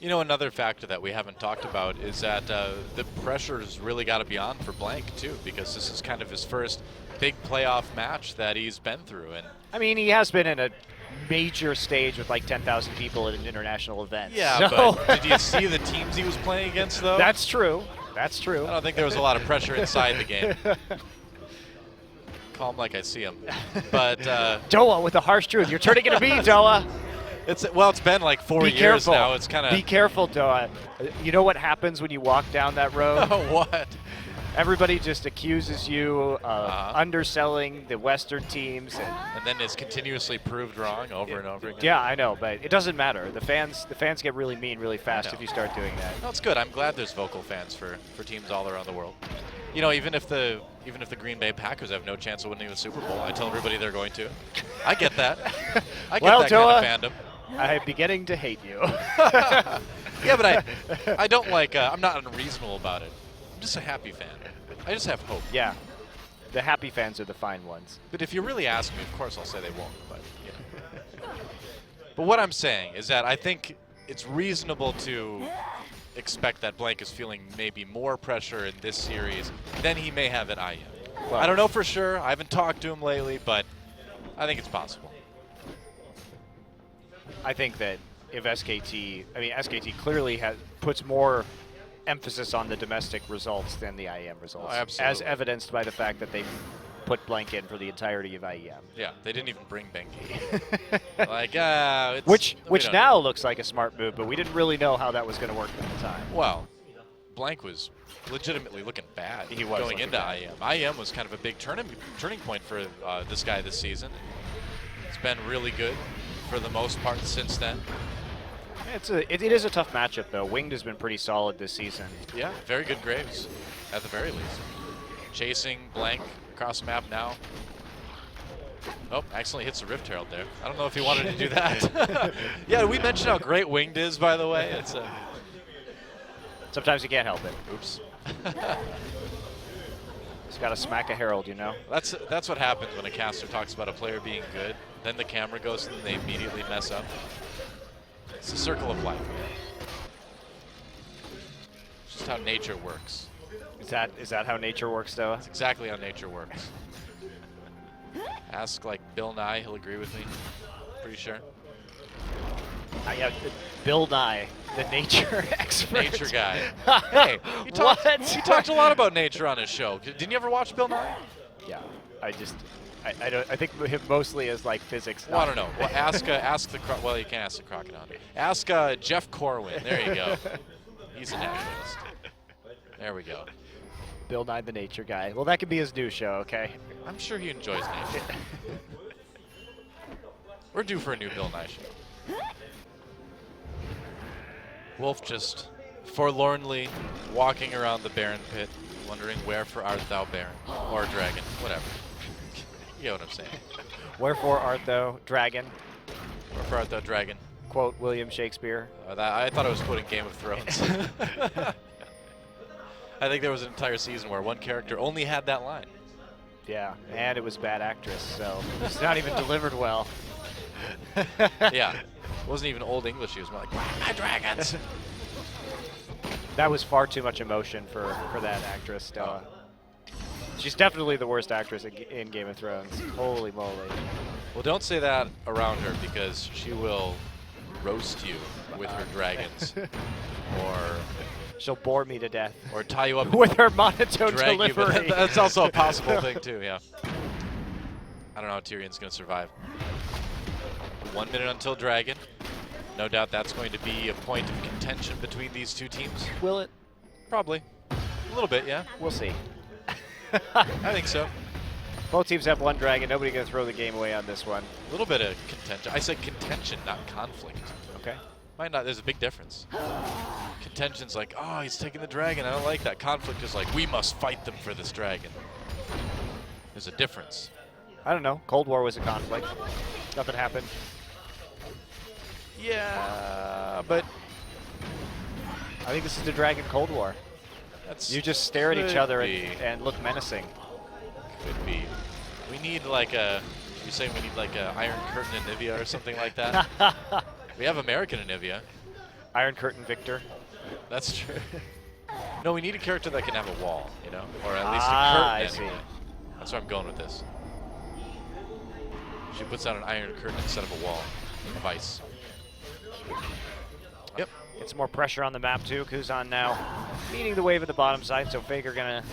You know, another factor that we haven't talked about is that the pressure's really got to be on for Blank, too, because this is kind of his first big playoff match that he's been through. And I mean, he has been in a major stage with like 10,000 people at an international event. Yeah, so. but did you see the teams he was playing against, though? That's true. That's true. I don't think there was a lot of pressure inside the game. Call him like I see him. But DoA with the harsh truth. You're turning into me, DoA. It's been like 4 years careful. now. It's kind of. Be careful, DoA. You know what happens when you walk down that road? What? Everybody just accuses you of underselling the Western teams, and then is continuously proved wrong over and over again. Yeah, I know, but it doesn't matter. The fans get really mean really fast if you start doing that. No, it's good. I'm glad there's vocal fans for teams all around the world. You know, even if the Green Bay Packers have no chance of winning the Super Bowl, I tell everybody they're going to. I get that. I get that DoA, kind of fandom. I'm beginning to hate you. Yeah, but I don't like. I'm not unreasonable about it. I'm just a happy fan. I just have hope. Yeah, the happy fans are the fine ones. But if you really ask me, of course I'll say they won't. But you know. But what I'm saying is that I think it's reasonable to expect that Blank is feeling maybe more pressure in this series than he may have at IM. Well, I don't know for sure. I haven't talked to him lately, but I think it's possible. I think that if SKT clearly puts more emphasis on the domestic results than the IEM results. Oh, absolutely. As evidenced by the fact that they put Blank in for the entirety of IEM. Yeah, they didn't even bring Bengi. Like, which now looks like a smart move, but we didn't really know how that was going to work at the time. Well, Blank was legitimately looking bad going into IEM. IEM was kind of a big turning point for this guy this season. It's been really good for the most part since then. It is a tough matchup, though. Winged has been pretty solid this season. Yeah, very good Graves, at the very least. Chasing Blank across the map now. Oh, accidentally hits the Rift Herald there. I don't know if he wanted to do that. Yeah, we mentioned how great Winged is, by the way. It's Sometimes you can't help it. Oops. He's got to smack a Herald, you know? That's what happens when a caster talks about a player being good. Then the camera goes and they immediately mess up. It's the circle of life. It's just how nature works. Is that how nature works, though? That's exactly how nature works. Ask like Bill Nye, he'll agree with me. Pretty sure. Yeah, Bill Nye, the nature expert. Nature guy. Hey, he talked a lot about nature on his show. Didn't you ever watch Bill Nye? Yeah, I think of him mostly as like physics. Well, I don't know. Well, well, you can't ask the crocodile. Ask Jeff Corwin. There you go. He's a naturalist. There we go. Bill Nye, the nature guy. Well, that could be his new show, okay? I'm sure he enjoys nature. We're due for a new Bill Nye show. Wolf just forlornly walking around the Baron pit, wondering wherefore art thou Baron? Or Dragon, whatever. You know what I'm saying. Wherefore art thou Dragon? Wherefore art thou Dragon? Quote William Shakespeare. I thought I was quoting Game of Thrones. I think there was an entire season where one character only had that line. Yeah, and it was bad actress, so it's not even delivered well. Yeah, it wasn't even Old English. He was more like, my dragons! That was far too much emotion for that actress. She's definitely the worst actress in Game of Thrones. Holy moly. Well, don't say that around her because she will roast you with her dragons. Or she'll bore me to death. Or tie you up with her monotone delivery. That's also a possible thing, too, yeah. I don't know how Tyrion's going to survive. 1 minute until Dragon. No doubt that's going to be a point of contention between these two teams. Will it? Probably. A little bit, yeah. We'll see. I think so. Both teams have one Dragon. Nobody going to throw the game away on this one. A little bit of contention. I said contention, not conflict. Okay. Might not. There's a big difference. Contention's like, oh, he's taking the dragon. I don't like that. Conflict is like, we must fight them for this dragon. There's a difference. I don't know. Cold War was a conflict. Nothing happened. Yeah, but I think this is the Dragon Cold War. You just stare at each other and look menacing. Could be. We need like a. You saying we need like a Iron Curtain Anivia or something like that? We have American Anivia. Iron Curtain Victor. That's true. No, we need a character that can have a wall, you know? Or at least a I curtain. see. Anyway. That's where I'm going with this. She puts out an iron curtain instead of a wall of ice. Yep. Get some more pressure on the map too. Kuzan now leading the wave at the bottom side, so Faker gonna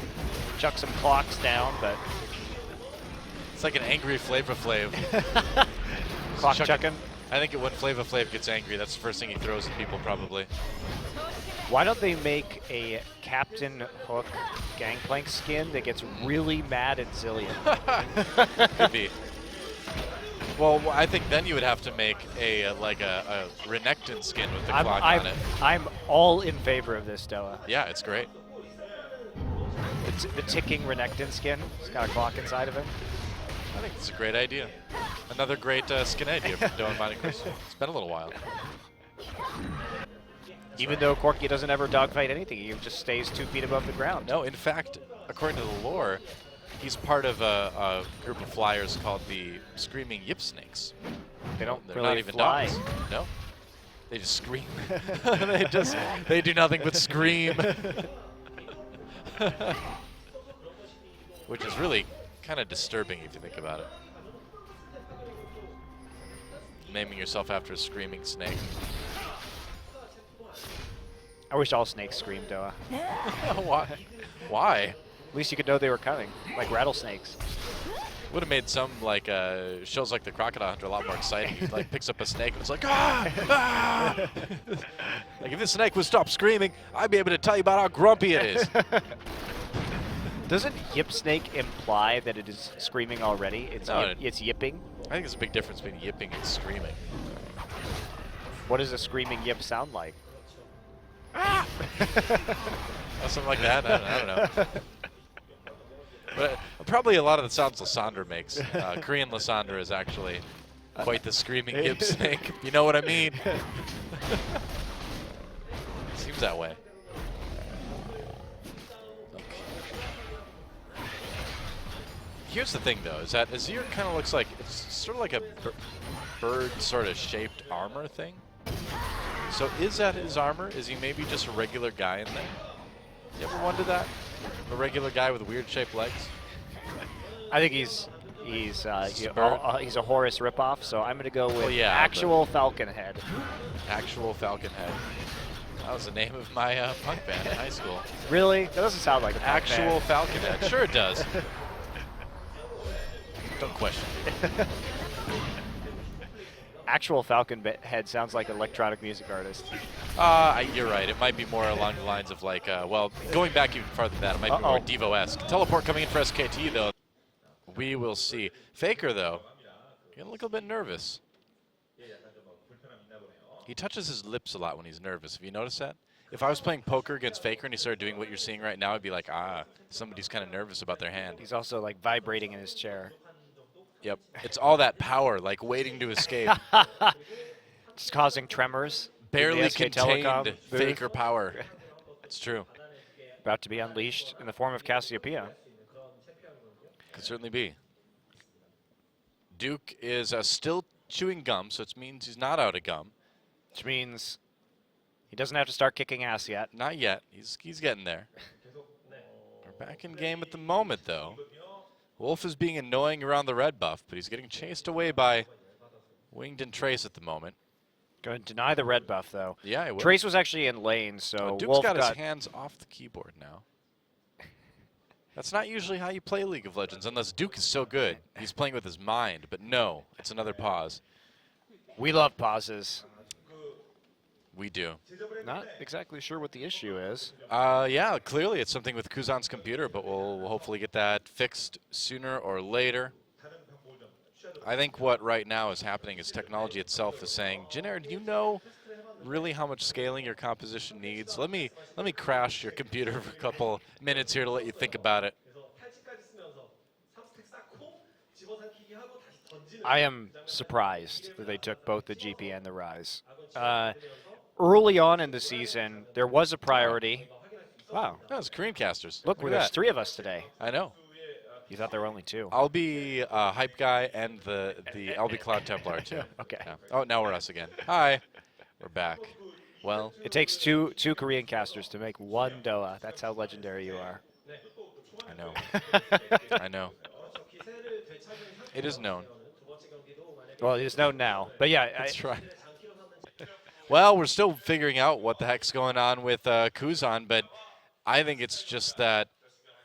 chuck some clocks down, but It's like an angry Flava Flav. clock chucking. I think when Flava Flav gets angry, that's the first thing he throws at people probably. Why don't they make a Captain Hook Gangplank skin that gets really mad at Zillion? Could be. Well, I think then you would have to make a Renekton skin with the clock on it. I'm all in favor of this, DoA. Yeah, it's great. The ticking Renekton skin. It's got a clock inside of it. I think it's a great idea. Another great skin idea from DoA and Montecristo. It's been a little while. Even though Corki doesn't ever dogfight anything, he just stays 2 feet above the ground. No, in fact, according to the lore, he's part of a group of flyers called the Screaming Yip Snakes. They don't They're really not even fly. dogs. No, they just scream. they do nothing but scream, which is really kind of disturbing if you think about it. Naming yourself after a screaming snake. I wish all snakes screamed, DoA. Why? Why? At least you could know they were coming, like rattlesnakes. Would have made some like shows like the Crocodile Hunter a lot more exciting. He like picks up a snake and it's like ah, ah! Like if this snake would stop screaming, I'd be able to tell you about how grumpy it is. Doesn't yip snake imply that it is screaming already? It's No, it's yipping. I think there's a big difference between yipping and screaming. What does a screaming yip sound like? Ah! Or something like that. I don't know. But probably a lot of the sounds Lysander makes. Korean Lysander is actually quite the screaming yip snake. You know what I mean? Seems that way. Okay. Here's the thing, though, is that Azir kind of looks like it's sort of like a bird sort of shaped armor thing. So is that his armor? Is he maybe just a regular guy in there? You ever wonder that? A regular guy with weird shaped legs? I think he's a Horus ripoff, so I'm going to go with actual Falcon head. Actual Falcon head. That was the name of my punk band in high school. Really? That doesn't sound like a punk Actual band. Falcon head. Sure it does. Don't question it. Actual Falcon head sounds like an electronic music artist. You're right. It might be more along the lines of like, well, going back even farther than that, it might be more Devo-esque. Teleport coming in for SKT, though. We will see. Faker, though, getting a little bit nervous. He touches his lips a lot when he's nervous. Have you noticed that? If I was playing poker against Faker and he started doing what you're seeing right now, I'd be like, somebody's kind of nervous about their hand. He's also like vibrating in his chair. Yep. It's all that power, like waiting to escape. Just causing tremors. Barely SK contained Telecom Faker power. It's true. About to be unleashed in the form of Cassiopeia. Could certainly be. Duke is still chewing gum, so it means he's not out of gum. Which means he doesn't have to start kicking ass yet. Not yet. He's getting there. We're back in game at the moment, though. Wolf is being annoying around the red buff, but he's getting chased away by Winged and Trace at the moment. Going to deny the red buff, though. Yeah, he will. Trace was actually in lane, so Duke's Wolf got his hands off the keyboard now. That's not usually how you play League of Legends, unless Duke is so good. He's playing with his mind, but no, it's another pause. We love pauses. We do. Not exactly sure what the issue is. Yeah, clearly it's something with Kuzan's computer, but we'll hopefully get that fixed sooner or later. I think what right now is happening is technology itself is saying, Jenner, do you know really how much scaling your composition needs? Let me crash your computer for a couple minutes here to let you think about it. I am surprised that they took both the GP and the Rise. Early on in the season, there was a priority. Wow. That was Korean casters. Look, at there's that. 3 of us today. I know. You thought there were only 2. I'll be Hype Guy and I'll be Cloud Templar too. Okay. Yeah. Oh, now we're us again. Hi. We're back. Well, It takes two Korean casters to make one DoA. That's how legendary you are. I know. I know. It is known. Well, it's known now. But yeah, That's right. Well, we're still figuring out what the heck's going on with Kuzan, but I think it's just that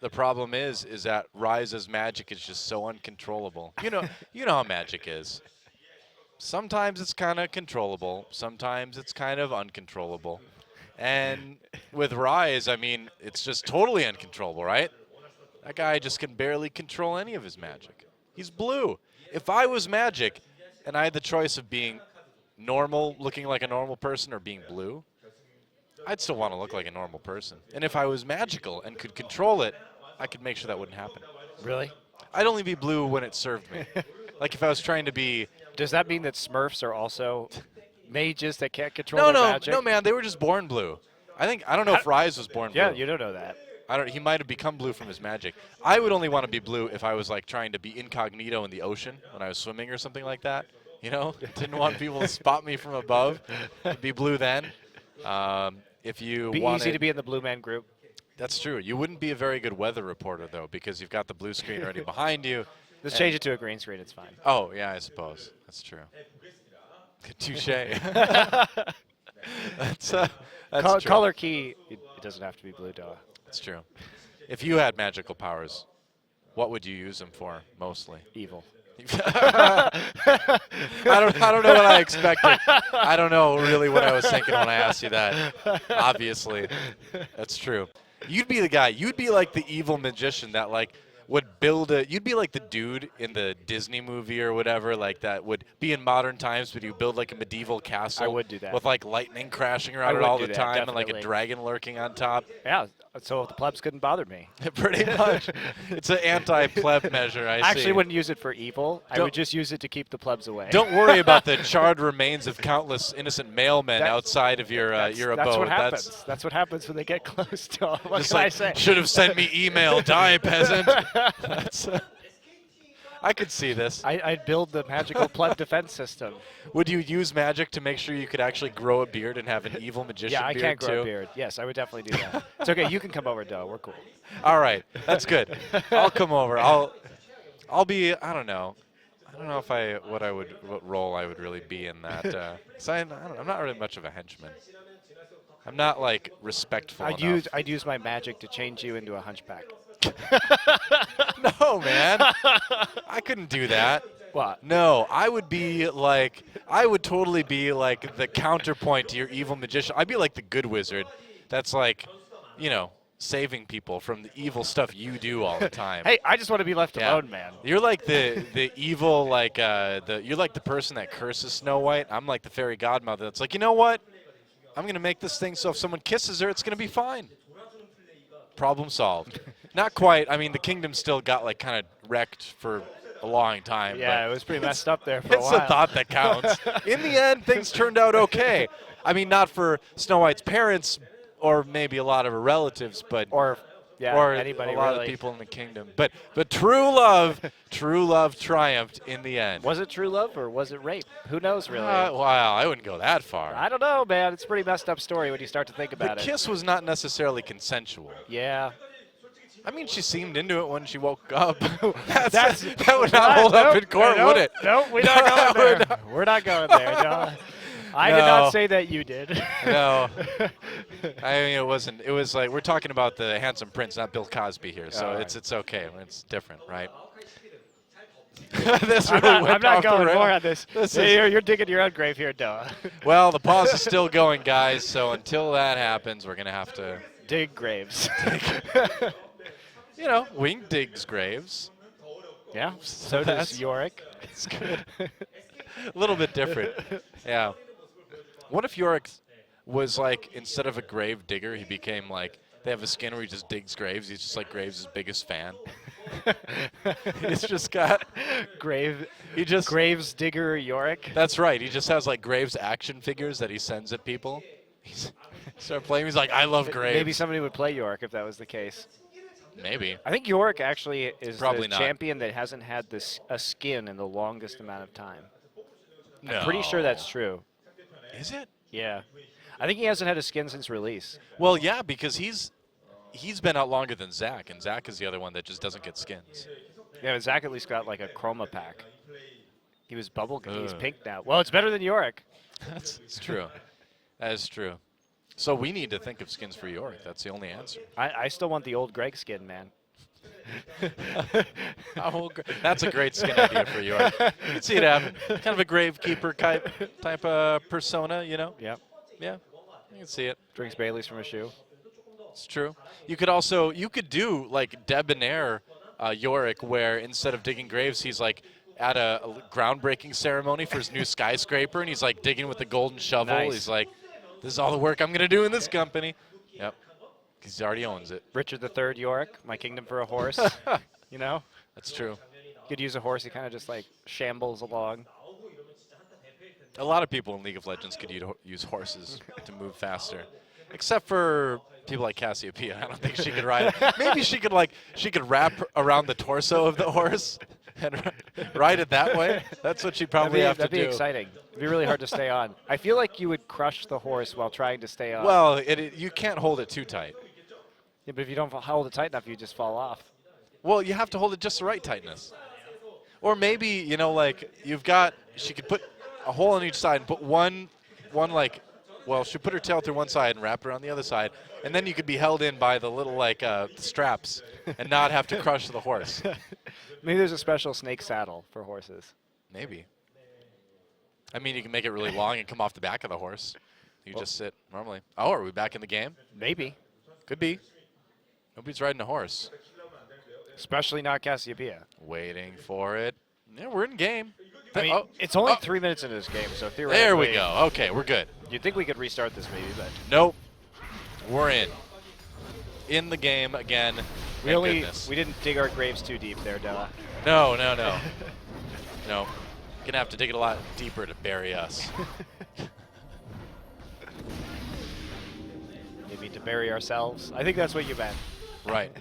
the problem is that Ryze's magic is just so uncontrollable. You know how magic is. Sometimes it's kind of controllable. Sometimes it's kind of uncontrollable. And with Ryze, I mean, it's just totally uncontrollable, right? That guy just can barely control any of his magic. He's blue. If I was Magic and I had the choice of being normal, looking like a normal person, or being blue, I'd still want to look like a normal person. And if I was magical and could control it, I could make sure that wouldn't happen. really? I'd only be blue when it served me. Like if I was trying to be... Does that mean that Smurfs are also mages that can't control their magic? No, man, they were just born blue. I don't know if Ryze was born blue. Yeah, you don't know that. He might have become blue from his magic. I would only want to be blue if I was like trying to be incognito in the ocean when I was swimming or something like that. You know, didn't want people to spot me from above. Be blue then. If you Be wanted, easy to be in the Blue Man group. That's true. You wouldn't be a very good weather reporter though, because you've got the blue screen already behind you. Let's change it to a green screen. It's fine. Oh yeah, I suppose that's true. Touche. that's true. Color key. It doesn't have to be blue DoA. That's true. If you had magical powers, what would you use them for mostly? Evil. I don't know what I expected. I don't know really what I was thinking when I asked you that. Obviously, that's true. You'd be the guy. You'd be like the evil magician that like would build a. You'd be like the dude in the Disney movie or whatever, like that would be in modern times, but you build like a medieval castle. I would do that. With like lightning crashing around it would all do the that, time and like a definitely. dragon lurking on top. Yeah. So the plebs couldn't bother me. Pretty much. It's an anti-pleb measure, I Actually see. wouldn't use it for evil. I Don't- would just use it to keep the plebs away. Don't worry about the charred remains of countless innocent mailmen outside of your abode. That's what happens. That's what happens when they get close to them. What Just can I like, say? should have sent me email, die peasant. That's, I could see this. I'd build the magical pleb defense system. Would you use magic to make sure you could actually grow a beard and have an evil magician Yeah, I beard can't grow too? a beard. Yes, I would definitely do that. It's okay. You can come over, Doe. We're cool. All right, that's good. I'll come over. I'll be. I don't know. I don't know if what role I would really be in that. 'Cause I'm not really much of a henchman. I'm not like respectful enough. I'd use my magic to change you into a hunchback. No, man. I couldn't do that. What? No, I would totally be like the counterpoint to your evil magician. I'd be like the good wizard that's like, saving people from the evil stuff you do all the time. Hey, I just want to be left Yeah. alone, man. You're like the evil, like you're like the person that curses Snow White. I'm like the fairy godmother that's like, you know what? I'm gonna make this thing so if someone kisses her, it's gonna be fine. Problem solved. Not quite. I mean, the kingdom still got like kind of wrecked for a long time. Yeah, but it was pretty messed up there for a it's while. the thought that counts. In the end, things turned out okay. I mean, not for Snow White's parents or maybe a lot of her relatives, but or anybody a lot really. of people in the kingdom. But true love triumphed in the end. Was it true love or was it rape? Who knows, really? Wow, I wouldn't go that far. I don't know, man. It's a pretty messed up story when you start to think The about it. kiss was not necessarily consensual. Yeah. I mean, she seemed into it when she woke up. that would not Nope, hold up in court, nope, would it? Nope, we're not going there. We're not going there, John. I did No. not say that you did. No. I mean, it wasn't. It was like, we're talking about the handsome prince, not Bill Cosby here, so All right. it's okay. It's different, right? This really I'm went not off the going rail. more on this. This Hey, is- you're digging your own grave here, Doa. Well, the pause is still going, guys, so until that happens, we're going to have to, Dig graves. Wing digs graves. Yeah, so That's- does Yorick. It's good. A little bit different. Yeah. What if Yorick was like, instead of a grave digger, he became like, they have a skin where he just digs graves. He's just like Graves' biggest fan. He's just got, Graves digger Yorick. that's right. He just has like Graves action figures that he sends at people. He's start playing. He's like, I love Graves. Maybe somebody would play Yorick if that was the case. Maybe. I think Yorick actually is Probably the not. champion that hasn't had a skin in the longest amount of time. No. I'm pretty sure that's true. Is it? Yeah. I think he hasn't had a skin since release. Well, yeah, because he's been out longer than Zach, and Zach is the other one that just doesn't get skins. Yeah, but Zach at least got like a chroma pack. He was he's pink now. Well, it's better than Yorick. It's true. That is true. So we need to think of skins for Yorick. That's the only answer. I still want the old Greg skin, man. That's a great skin idea for Yorick. You can see it happen. Kind of a gravekeeper type of persona, you know? Yep. Yeah, you can see it. Drinks Baileys from a shoe. It's true. You could do like debonair Yorick, where instead of digging graves, he's like at a groundbreaking ceremony for his new skyscraper, and he's like digging with the golden shovel. Nice. He's like, this is all the work I'm going to do in this company. Yep. Because he already owns it. Richard III Yorick, my kingdom for a horse. You know? That's true. Could use a horse. He kind of just like shambles along. A lot of people in League of Legends could use horses to move faster, except for people like Cassiopeia. I don't think she could ride it. Maybe she could wrap around the torso of the horse and ride it that way. That's what she'd probably have to do. That'd be exciting. It'd be really hard to stay on. I feel like you would crush the horse while trying to stay on. Well, you can't hold it too tight. Yeah, but if you don't hold it tight enough, you just fall off. Well, you have to hold it just the right tightness. Or maybe, you know, like she could put a hole on each side and put one like, well, she'd put her tail through one side and wrap it around the other side, and then you could be held in by the little like straps and not have to crush the horse. Maybe there's a special snake saddle for horses. Maybe. I mean, you can make it really long and come off the back of the horse. You just sit normally. Oh, are we back in the game? Maybe. Could be. Nobody's riding a horse. Especially not Cassiopeia. Waiting for it. Yeah, we're in game. I mean, it's only 3 minutes into this game, so theoretically. There we go. Okay, we're good. You'd think we could restart this maybe, but. Nope. We're in. In the game again. We didn't dig our graves too deep there, DoA. No. No. Gonna have to dig it a lot deeper to bury us. You mean to bury ourselves? I think that's what you meant. Right.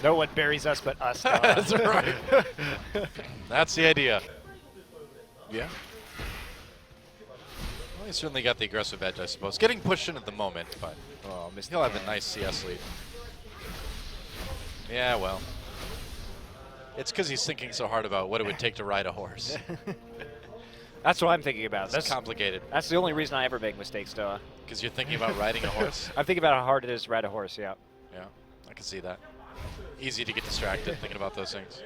No one buries us but us, DoA. That's right. That's the idea. Yeah. Well, he certainly got the aggressive edge, I suppose. Getting pushed in at the moment, but he'll have a nice CS lead. Yeah, well. It's because he's thinking so hard about what it would take to ride a horse. That's what I'm thinking about. That's complicated. That's the only reason I ever make mistakes, DoA. Because you're thinking about riding a horse? I'm thinking about how hard it is to ride a horse, yeah. Yeah, I can see that. Easy to get distracted thinking about those things.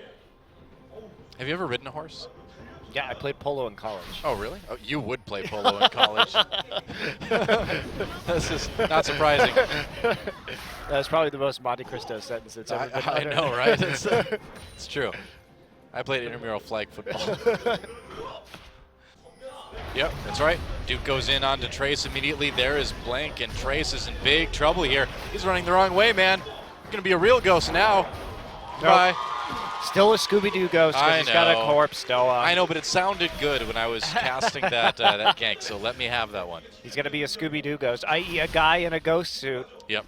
Have you ever ridden a horse? Yeah, I played polo in college. Oh, really? Oh, you would play polo in college. This is not surprising. That's probably the most Montecristo sentence that's ever been I know, right? It's true. I played intramural flag football. Yep, that's right. Duke goes in onto Trace immediately. There is Blank, and Trace is in big trouble here. He's running the wrong way, man. Going to be a real ghost now. Bye. Still a Scooby-Doo ghost because he's got a corpse, DoA. I know, but it sounded good when I was casting that gank, so let me have that one. He's going to be a Scooby-Doo ghost, i.e. a guy in a ghost suit. Yep,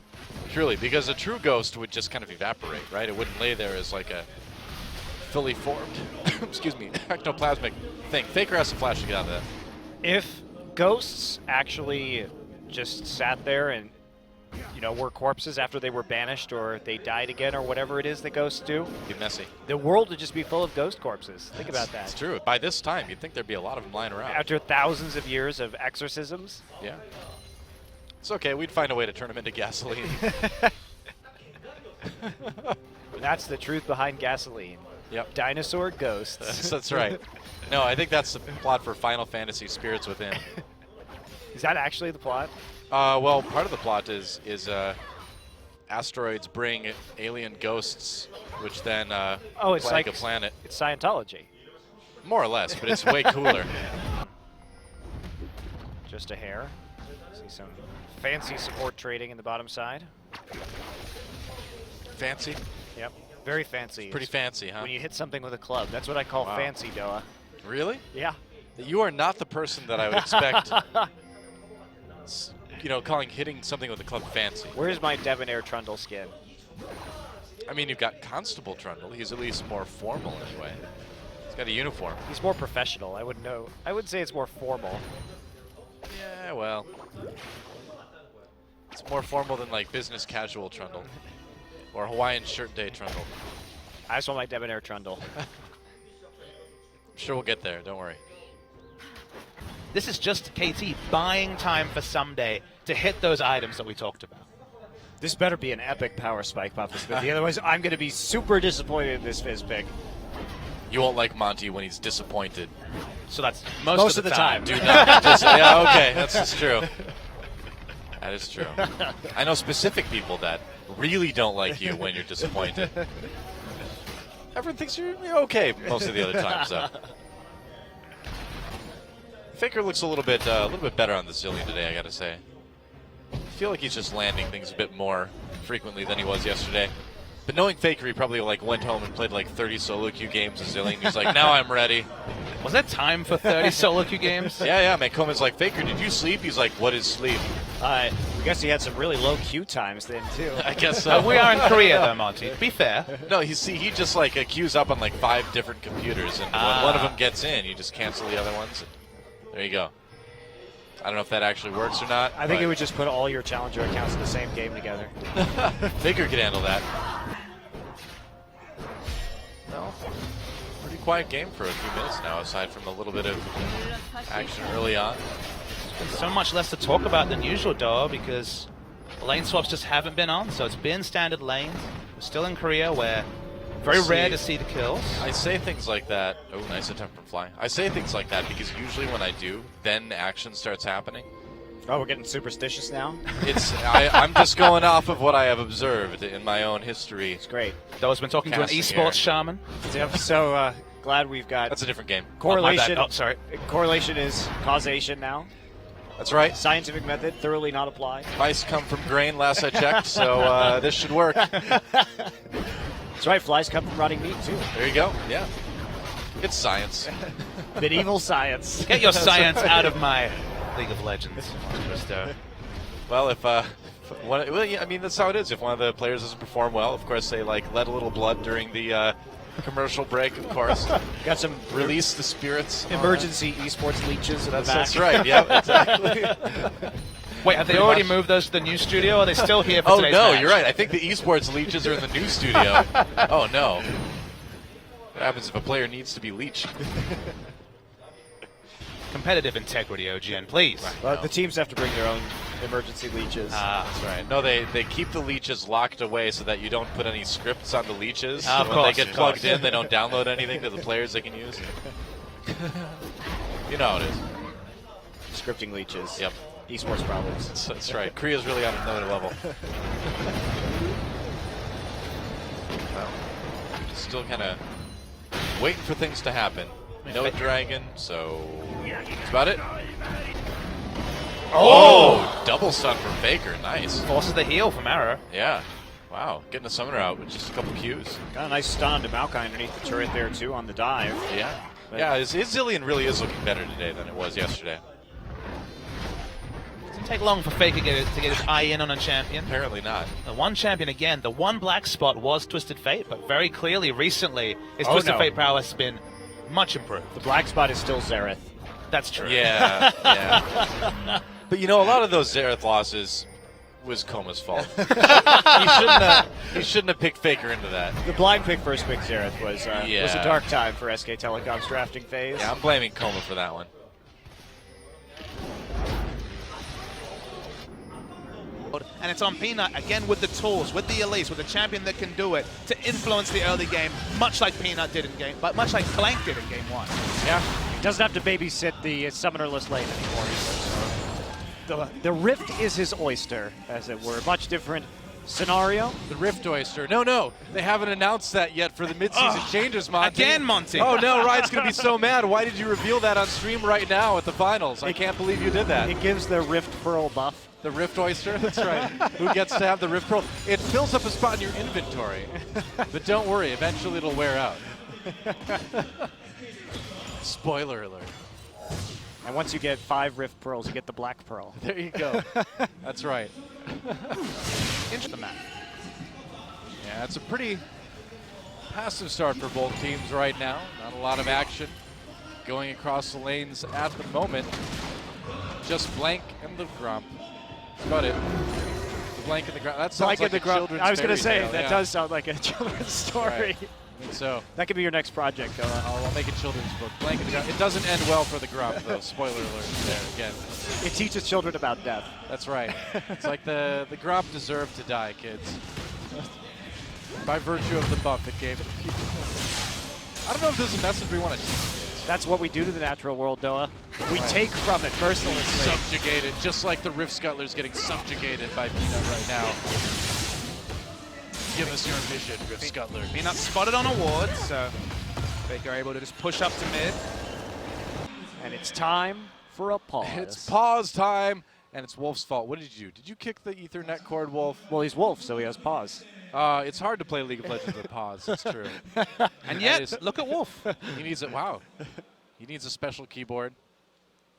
truly, because a true ghost would just kind of evaporate, right? It wouldn't lay there as like a fully formed, excuse me, ectoplasmic thing. Faker has to flash to get out of that. If ghosts actually just sat there and, you know, were corpses after they were banished or they died again or whatever it is that ghosts do, it'd be messy. The world would just be full of ghost corpses. Think about that. It's true. By this time, you'd think there'd be a lot of them lying around. After thousands of years of exorcisms. Yeah. It's okay. We'd find a way to turn them into gasoline. That's the truth behind gasoline. Yep. Dinosaur ghosts. That's right. No, I think that's the plot for Final Fantasy Spirits Within. Is that actually the plot? Well, part of the plot is asteroids bring alien ghosts, which then plague a planet. It's Scientology. More or less, but it's way cooler. Just a hair. See some fancy support trading in the bottom side. Fancy? Yep. Very fancy. It's pretty fancy, huh? When you hit something with a club. That's what I call fancy, DoA. Really? Yeah. You are not the person that I would expect, you know, hitting something with a club fancy. Where's my Debonair Trundle skin? I mean, you've got Constable Trundle. He's at least more formal anyway. He's got a uniform. He's more professional. I would say it's more formal. Yeah, well. It's more formal than like business casual trundle. Or Hawaiian shirt day trundle. I just want my debonair trundle. I'm sure we'll get there, don't worry. This is just KT buying time for someday to hit those items that we talked about. This better be an epic power spike, Papa Smithy. Otherwise, I'm going to be super disappointed in this Fizz pick. You won't like Monte when he's disappointed. So that's most of the time. Do not yeah, okay, that's true. That is true. I know specific people that really don't like you when you're disappointed. Everyone thinks you're okay most of the other time, so. Faker looks a little bit better on the Zillion today, I gotta say. I feel like he's just landing things a bit more frequently than he was yesterday. But knowing Faker, he probably like went home and played like 30 solo queue games of Zillion. He's like, now I'm ready. Was that time for 30 solo queue games? Yeah, man. Coleman's like, Faker, did you sleep? He's like, what is sleep? I guess he had some really low queue times then, too. I guess so. We are in Korea, though, Monty. To be fair. No, he just like queues up on like 5 different computers, and when one of them gets in, you just cancel the other ones. And there you go. I don't know if that actually works or not. I think it would just put all your challenger accounts in the same game together. Faker could handle that. No. Pretty quiet game for a few minutes now, aside from a little bit of action early on. There's so much less to talk about than usual, DoA, because lane swaps just haven't been on, so it's been standard lanes. We're still in Korea, where very rare to see the kills. I say things like that. Oh, nice attempt from Fly. I say things like that because usually when I do, then action starts happening. Oh, we're getting superstitious now? I'm just going off of what I have observed in my own history. It's great. DoA's been talking to an esports shaman. So glad we've got... That's a different game. Correlation. Oh, sorry. Correlation is causation now. That's right. Scientific method, thoroughly not applied. Mice come from grain, last I checked, so this should work. That's right, flies come from rotting meat, too. There you go, yeah. It's science. Medieval science. Get your science out of my League of Legends, Montecristo. Well, I mean, that's how it is. If one of the players doesn't perform well, of course, they like let a little blood during the commercial break, of course. Got some Release the spirits. emergency esports leeches in the back. That's right, yeah, exactly. Wait, have they already moved those to the new studio, or are they still here for today's match? You're right. I think the esports leeches are in the new studio. Oh, no. What happens if a player needs to be leached? Competitive integrity, OGN, please. Well, the teams have to bring their own emergency leeches. That's right. No, they keep the leeches locked away so that you don't put any scripts on the leeches. Of when course, they get plugged in, they don't download anything to the players they can use. You know how it is. Scripting leeches. Yep. Esports problems. That's right. Korea's really on another level. Well, just still kind of waiting for things to happen. No dragon, so that's about it. Oh! Double stun from Faker. Nice. Forces the heal from Arrow. Yeah. Wow. Getting a summoner out with just a couple Qs. Got a nice stun to Maokai underneath the turret there, too, on the dive. Yeah. But Yeah, his Zillion really is looking better today than it was yesterday. Doesn't take long for Faker to get his eye in on a champion. Apparently not. The one champion again, the one black spot was Twisted Fate, but very clearly recently his Twisted Fate prowess has been much improved. The black spot is still Xerath. That's true. Yeah, yeah. But you know, a lot of those Xerath losses was Koma's fault. he shouldn't have picked Faker into that. The blind pick first pick Xerath was a dark time for SK Telecom's drafting phase. Yeah, I'm blaming Koma for that one. And it's on Peanut again with the tools, with the Elise, with a champion that can do it to influence the early game, much like Peanut did in game, but much like Blank did in game 1. Yeah, he doesn't have to babysit the summonerless lane anymore. The Rift is his oyster, as it were. Much different scenario. The Rift Oyster. No, they haven't announced that yet for the mid-season changes, Monte. Again, Monte. Oh no, Ryan's gonna be so mad. Why did you reveal that on stream right now at the finals? I can't believe you did that. It gives the Rift Pearl buff. The Rift Oyster, that's right. Who gets to have the Rift Pearl? It fills up a spot in your inventory. But don't worry, eventually it'll wear out. Spoiler alert. And once you get 5 Rift Pearls, you get the Black Pearl. There you go. That's right. Into the map. Yeah, it's a pretty passive start for both teams right now. Not a lot of action going across the lanes at the moment. Just Blank and the Grump. That's about it. The Blank and the Grump. That sounds like a children's I was going to say, fairy tale, that yeah. does sound like a children's story. Right. I think so. That could be your next project, Doa. I'll make a children's book. Blank and the Grump. It doesn't end well for the Grump, though. Spoiler alert there again. It teaches children about death. That's right. It's like the Grump deserved to die, kids. By virtue of the buff it gave to people. I don't know if there's a message we want to teach kids. That's what we do to the natural world, Doa. We take from it mercilessly. Subjugated, just like the Rift Scuttlers getting subjugated by Peanut right now. Give us your mission, Rift Scuttler. Peanut spotted on a ward, so Baker able to just push up to mid. And it's time for a pause. It's pause time, and it's Wolf's fault. What did you do? Did you kick the Ethernet cord, Wolf? Well, he's Wolf, so he has pause. It's hard to play League of Legends with pause. It's true. And yet, look at Wolf. He needs it. Wow. He needs a special keyboard.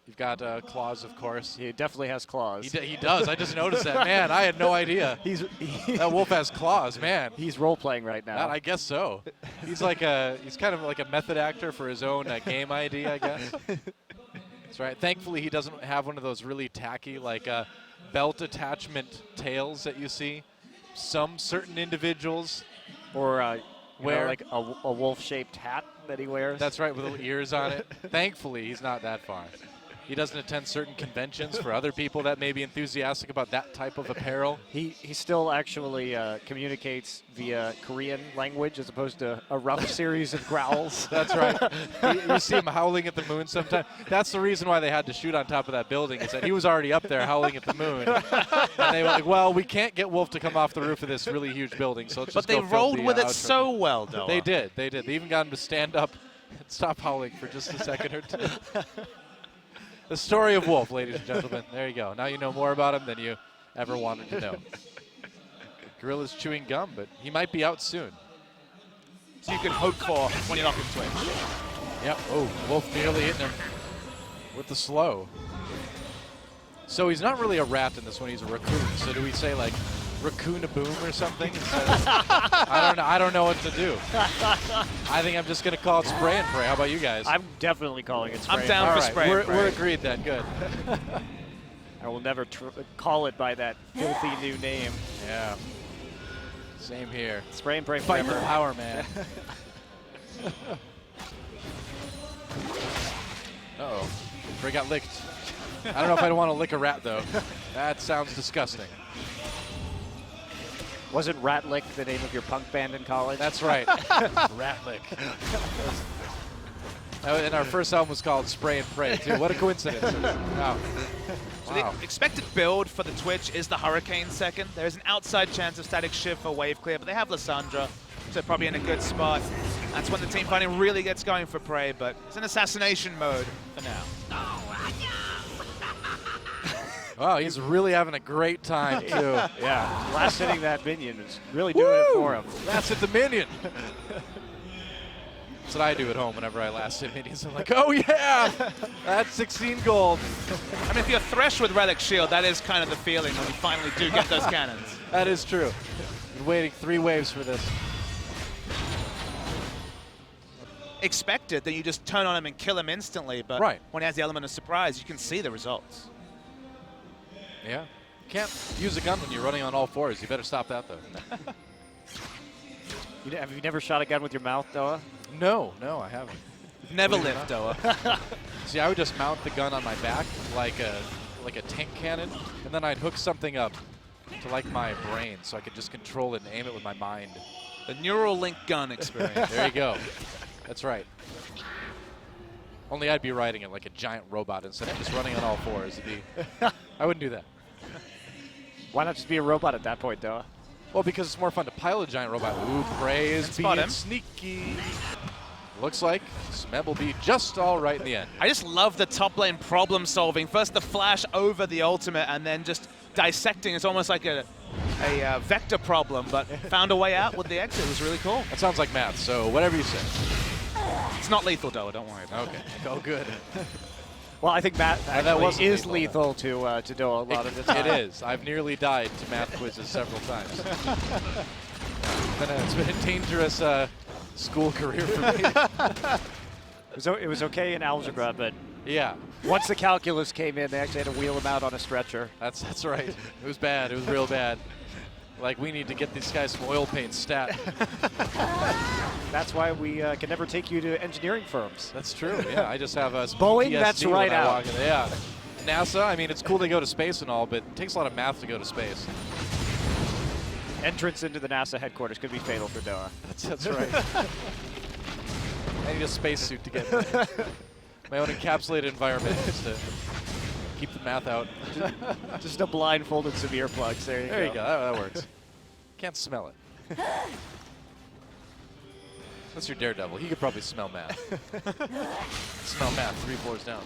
You've got claws, of course. He definitely has claws. He does. I just noticed that. Man, I had no idea. That Wolf has claws, man. He's role-playing right now. I guess so. He's kind of like a method actor for his own game ID, I guess. That's right. Thankfully, he doesn't have one of those really tacky, like belt attachment tails that you see. Some certain individuals Or wear like a wolf-shaped hat that he wears. That's right, with little ears on it. Thankfully, he's not that far. He doesn't attend certain conventions for other people that may be enthusiastic about that type of apparel. He still actually communicates via Korean language as opposed to a rough series of growls. That's right. You see him howling at the moon sometimes. That's the reason why they had to shoot on top of that building, is that he was already up there howling at the moon. And they were like, well, we can't get Wolf to come off the roof of this really huge building, so let's just But they go film rolled the, with it outro. so well, though. They did. They even got him to stand up and stop howling for just a second or two. The story of Wolf, ladies and gentlemen. There you go. Now you know more about him than you ever wanted to know. Gorilla's chewing gum, but he might be out soon. So you can hope for when you're not in Twitch. Yep. Oh, Wolf nearly hitting him with the slow. So he's not really a rat in this one. He's a raccoon. So do we say like raccoon-a-boom or something? I don't know what to do. I think I'm just going to call it spray and pray. How about you guys? I'm definitely calling it spray. I'm down for spray and pray. We're agreed then. Good. I will never call it by that filthy new name. Yeah. Same here. Spray and pray Fight forever. the power, man. Uh-oh. Frey got licked. I don't know if I'd want to lick a rat, though. That sounds disgusting. Wasn't Ratlick the name of your punk band in college? That's right. Ratlick. And our first album was called Spray and Pray, too. What a coincidence. Wow. So the expected build for the Twitch is the Hurricane second. There is an outside chance of static shift for wave clear, but they have Lissandra, so probably in a good spot. That's when the team fighting really gets going for Prey, but it's in assassination mode for now. Wow, he's really having a great time, too. Yeah. Last hitting that minion is really doing it for him. Last hit the minion. That's what I do at home whenever I last hit minions. I'm like, oh, yeah, that's 16 gold. I mean, if you're Thresh with Relic Shield, that is kind of the feeling when you finally do get those cannons. That is true. Been waiting 3 waves for this. Expected that you just turn on him and kill him instantly, but when he has the element of surprise, you can see the results. Yeah. You can't use a gun when you're running on all 4s. You better stop that, though. Have you never shot a gun with your mouth, Doa? No, I haven't. Never lived, Doa. See, I would just mount the gun on my back like a tank cannon, and then I'd hook something up to like my brain so I could just control it and aim it with my mind. The neural link gun experience. There you go. That's right. Only I'd be riding it like a giant robot instead of just running on all 4s. I wouldn't do that. Why not just be a robot at that point, Doa? Well, because it's more fun to pilot a giant robot. Ooh, Prey is being sneaky. Looks like Smeb will be just all right in the end. I just love the top lane problem solving. First the flash over the ultimate and then just dissecting. It's almost like a vector problem, but found a way out with the exit. It was really cool. That sounds like math, so whatever you say. It's not lethal, Doa, don't worry about it. Okay. Oh, good. Well, I think math actually is lethal to Doa a lot of the time. It is. I've nearly died to math quizzes several times. It's been a dangerous school career for me. It was okay in algebra, but yeah, Once the calculus came in, they actually had to wheel him out on a stretcher. That's right. It was bad. It was real bad. Like, we need to get these guys some oil paint stat. That's why we can never take you to engineering firms. That's true. Yeah, I just have a Boeing, PTSD that's when right I out. walk in. Yeah. NASA, I mean, it's cool they go to space and all, but it takes a lot of math to go to space. Entrance into the NASA headquarters could be fatal for DoA. That's right. I need a spacesuit to get my own encapsulated environment just to keep the math out. Just a blindfolded some earplugs. There you go. There you go. That works. Can't smell it. That's your Daredevil. He could probably smell math. Smell math 3 floors down.